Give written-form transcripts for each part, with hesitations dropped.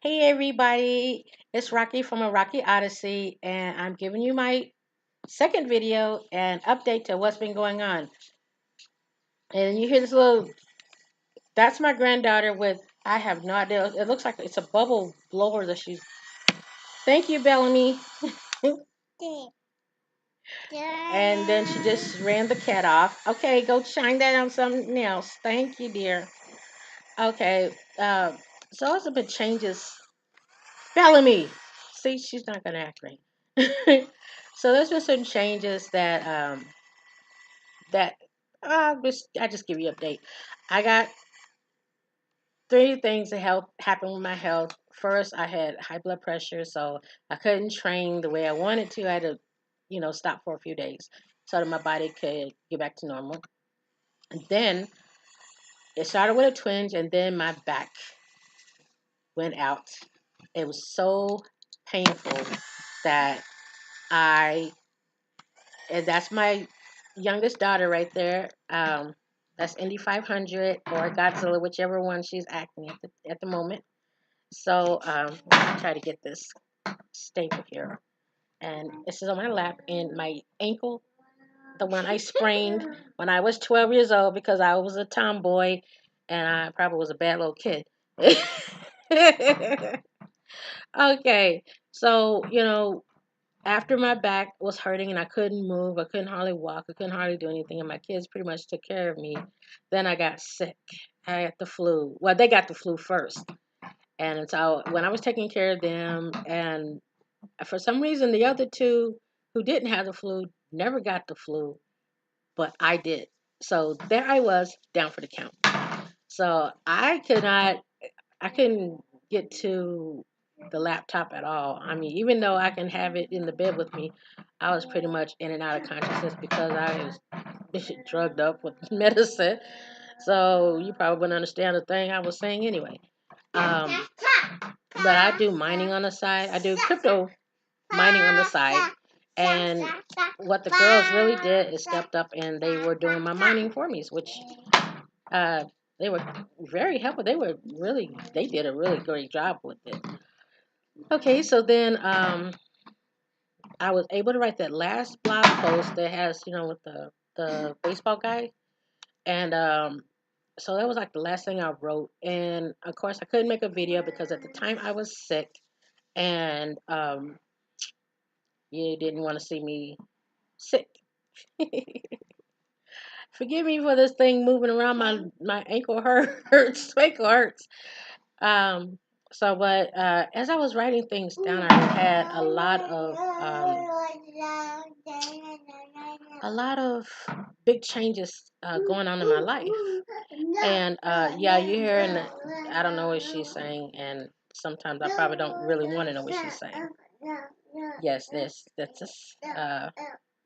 Hey everybody, it's Rocky from a Rocky Odyssey, and I'm giving you my second video and update to what's been going on. And you hear this little, that's my granddaughter with, I have no idea, it looks like it's a bubble blower that she's, thank you, Bellamy. And then she just ran the cat off. Okay, go shine that on something else. Thank you, dear. Okay, so there's been changes. Bellamy. See, she's not gonna act right. So there's been some changes that I just give you an update. I got three things that help happen with my health. First, I had high blood pressure, so I couldn't train the way I wanted to. I had to, stop for a few days so that my body could get back to normal. And then it started with a twinge, and then my back went out. It was so painful that I and that's my youngest daughter right there. That's Indy 500 or Godzilla, whichever one she's acting at the moment. So let me try to get this stable here. And this is on my lap, and my ankle, the one I sprained when I was 12 years old because I was a tomboy and I probably was a bad little kid. Okay, so, after my back was hurting and I couldn't move, I couldn't hardly walk, I couldn't hardly do anything, and my kids pretty much took care of me. Then I got sick. I had the flu. Well, they got the flu first. And so when I was taking care of them, and for some reason, the other two who didn't have the flu never got the flu, but I did. So there I was, down for the count. So I couldn't get to the laptop at all. I mean, even though I can have it in the bed with me, I was pretty much in and out of consciousness because I was drugged up with medicine. So you probably wouldn't understand the thing I was saying anyway. Um, but I do mining on the side. I do crypto mining on the side. And what the girls really did is stepped up and they were doing my mining for me, which uh, they were very helpful. They did a really great job with it. Okay, so then I was able to write that last blog post that has, with the baseball guy. And so that was like the last thing I wrote. And of course, I couldn't make a video because at the time I was sick and you didn't want to see me sick. Forgive me for this thing moving around. My ankle hurts. Ankle hurts. Um, but as I was writing things down, I had a lot of big changes going on in my life. And yeah, you hear, and I don't know what she's saying, and sometimes I probably don't really want to know what she's saying. Yes, that's just.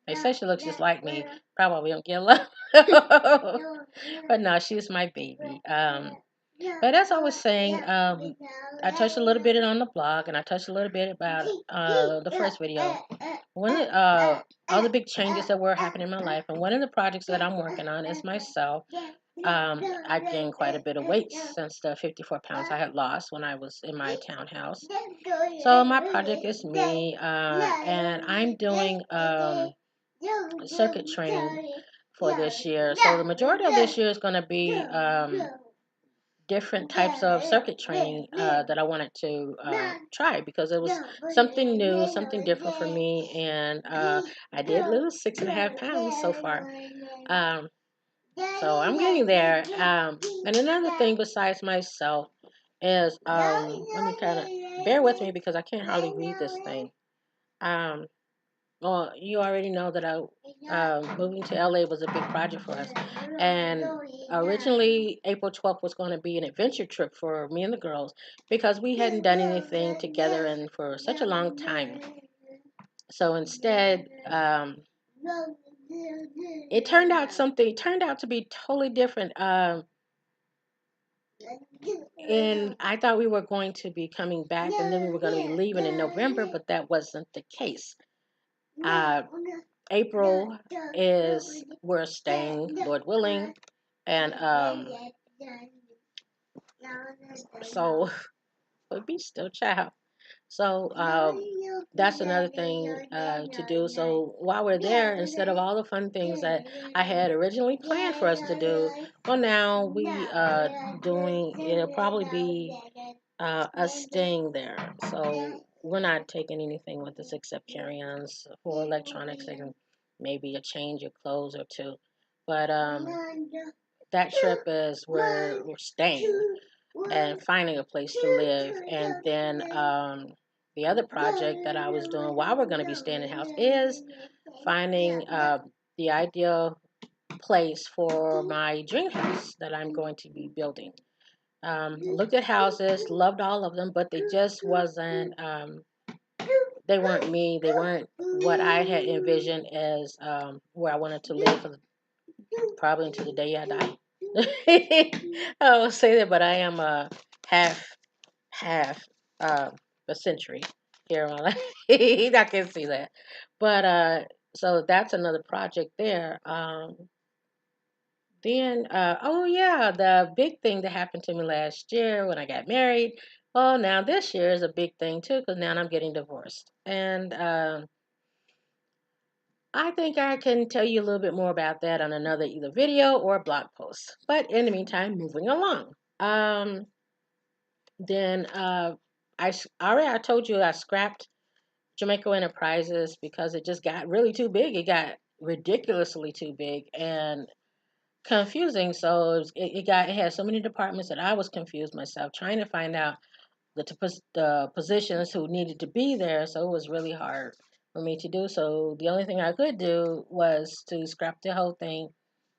They say she looks just like me. Probably don't get love. But no, she's my baby. But as I was saying, I touched a little bit on the blog, and I touched a little bit about the first video. All the big changes that were happening in my life, and one of the projects that I'm working on is myself. I gained quite a bit of weight since the 54 pounds I had lost when I was in my townhouse. So my project is me, and I'm doing circuit training for this year. So the majority of this year is going to be different types of circuit training that I wanted to try because it was something new, something different for me, and I did lose 6.5 pounds so far. Um, so I'm getting there. And another thing besides myself is let me kind of bear with me because I can't hardly read this thing. Um, well, you already know that moving to LA was a big project for us. And originally, April 12th was going to be an adventure trip for me and the girls because we hadn't done anything together and for such a long time. So instead, it turned out to be totally different. And I thought we were going to be coming back and then we were going to be leaving in November, but that wasn't the case. Uh, April is we're staying, Lord willing, and so but be still, child. So that's another thing to do. So while we're there, instead of all the fun things that I had originally planned for us to do, well, now we doing. It'll probably be us staying there. So we're not taking anything with us except carry-ons for electronics and maybe a change of clothes or two. But that trip is where we're staying and finding a place to live. And then the other project that I was doing while we're going to be staying in the house is finding the ideal place for my dream house that I'm going to be building. Looked at houses, loved all of them, but they just wasn't. They weren't me. They weren't what I had envisioned as where I wanted to live for probably until the day I die. I will say that, but I am a half uh, a century here in my life. I can see that, but so that's another project there. Then, oh yeah, the big thing that happened to me last year when I got married. Well, now this year is a big thing too because now I'm getting divorced, and I think I can tell you a little bit more about that on another either video or blog post. But in the meantime, moving along. Then already I told you I scrapped Jamaica Enterprises because it just got really too big. It got ridiculously too big and confusing. So it had so many departments that I was confused myself trying to find out the positions who needed to be there. So it was really hard for me to do. So the only thing I could do was to scrap the whole thing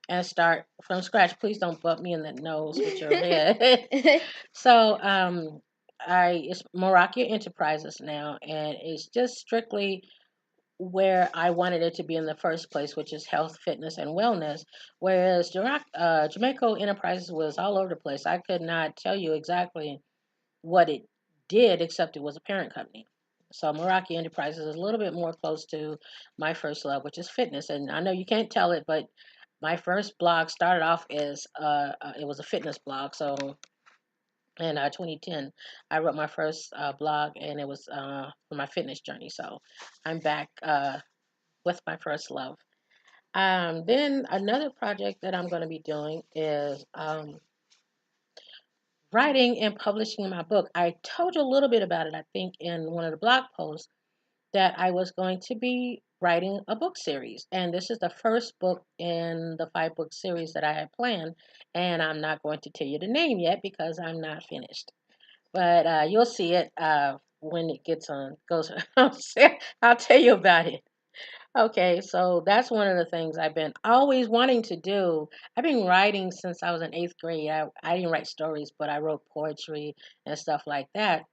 and start from scratch. Please don't bump me in the nose with your head. So it's Raqui Enterprises now, and it's just strictly where I wanted it to be in the first place, which is health, fitness, and wellness. Whereas Jamaica Enterprises was all over the place. I could not tell you exactly what it did, except it was a parent company. So Meraki Enterprises is a little bit more close to my first love, which is fitness. And I know you can't tell it, but my first blog started off as it was a fitness blog. So in 2010, I wrote my first blog, and it was for my fitness journey. So I'm back with my first love. Then another project that I'm going to be doing is writing and publishing my book. I told you a little bit about it, I think, in one of the blog posts that I was going to be writing a book series. And this is the first book in the 5 book series that I had planned. And I'm not going to tell you the name yet because I'm not finished. But you'll see it when it goes. I'll tell you about it. Okay, so that's one of the things I've been always wanting to do. I've been writing since I was in 8th grade. I didn't write stories, but I wrote poetry and stuff like that.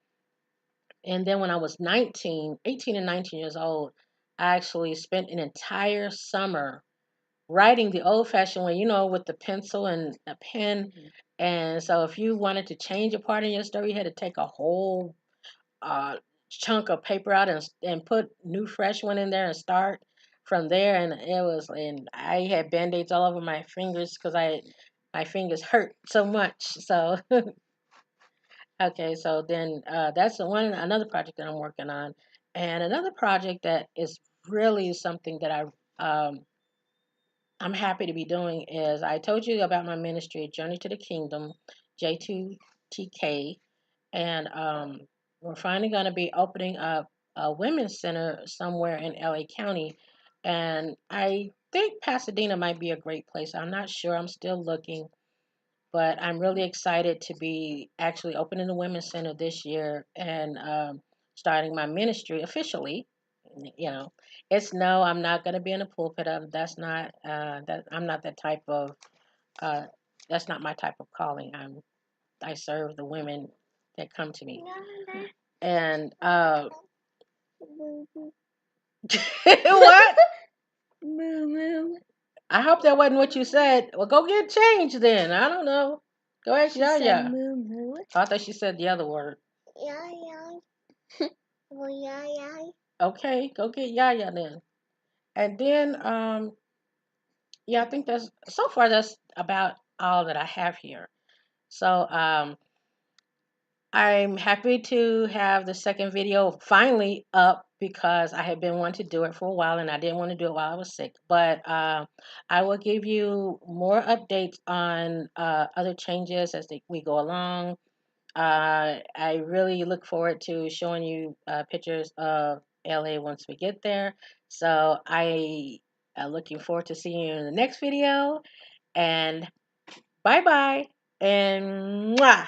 And then when I was 18 and 19 years old, I actually spent an entire summer writing the old fashioned way, with the pencil and a pen. And so if you wanted to change a part in your story, you had to take a whole uh, chunk of paper out and put new fresh one in there and start from there. And I had band-aids all over my fingers because my fingers hurt so much. So okay, so then that's another project that I'm working on, and another project that is really something that I'm happy to be doing is I told you about my ministry, Journey to the Kingdom, J2TK, and we're finally going to be opening up a women's center somewhere in LA County, and I think Pasadena might be a great place. I'm not sure. I'm still looking, but I'm really excited to be actually opening the women's center this year and starting my ministry officially. You know, it's no, I'm not going to be in a pulpit. That's not that. I'm not that type of. Uh, that's not my type of calling. I serve the women that come to me. And what? I hope that wasn't what you said. Well, go get changed then. I don't know. Go ask Yaya. I thought she said the other word. Okay, go get Yaya then. And then, yeah, I think that's about all that I have here. So, I'm happy to have the second video finally up because I had been wanting to do it for a while and I didn't want to do it while I was sick. But I will give you more updates on other changes as we go along. I really look forward to showing you pictures of LA once we get there. So I am looking forward to seeing you in the next video. And bye bye. And mwah.